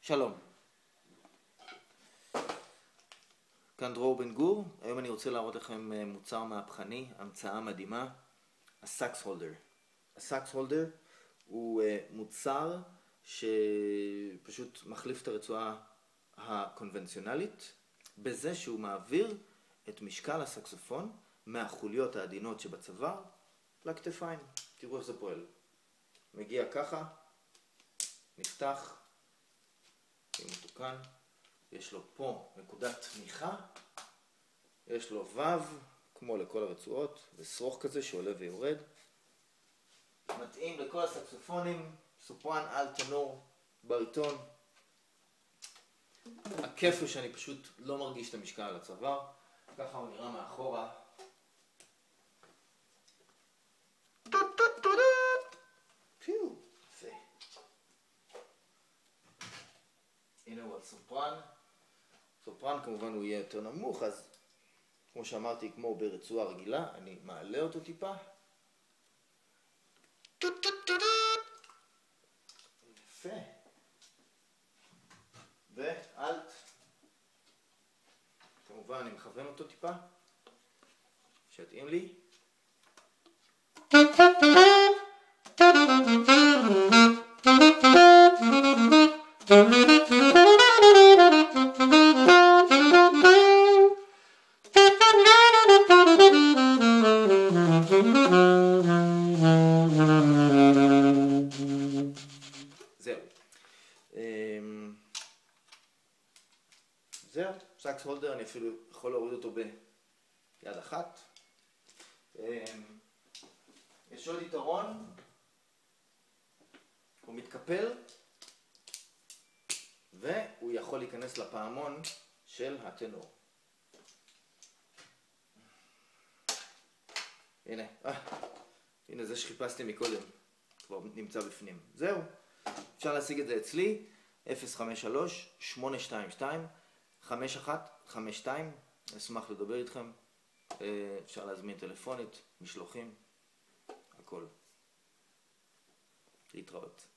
שלום, כאן דרור בן גור. היום אני רוצה להראות לכם מוצר מהפכני, המצאה מדהימה, הסאקס הולדר. הסאקס הולדר הוא מוצר שפשוט מחליף את הרצועה הקונבנציונלית בזה שהוא מעביר את משקל הסקסופון מהחוליות העדינות שבצוואר לכתפיים. תראו איך זה פועל. מגיע ככה, נפתח, הוא מתוקן, יש לו פה נקודת תמיכה, יש לו וו, כמו לכל הרצועות, ושרוך כזה שעולה ויורד. מתאים לכל הסקסופונים, סופרן, אלט, טנור, בריטון. הכיף הוא שאני פשוט לא מרגיש את המשקל על הצוואר, ככה הוא נראה מאחורה. הנה הוא הסופרן. סופרן כמובן הוא יהיה יותר נמוך, אז כמו שאמרתי, כמו ברצועה רגילה, אני מעלה אותו טיפה. יפה. ואלט. כמובן אני מכוון אותו טיפה, שיתאים לי. זהו, סאקס הולדר, אני אפילו יכול להוריד אותו ביד אחת. יש עוד יתרון, הוא מתקפל והוא יכול להיכנס לפעמון של הטנור. הנה זה שחיפשתי מקודם, כבר נמצא בפנים. זהו, אפשר להשיג את זה אצלי, 053-822-5152, אשמח לדבר איתכם, אפשר להזמין טלפונית, משלוחים, הכל. להתראות.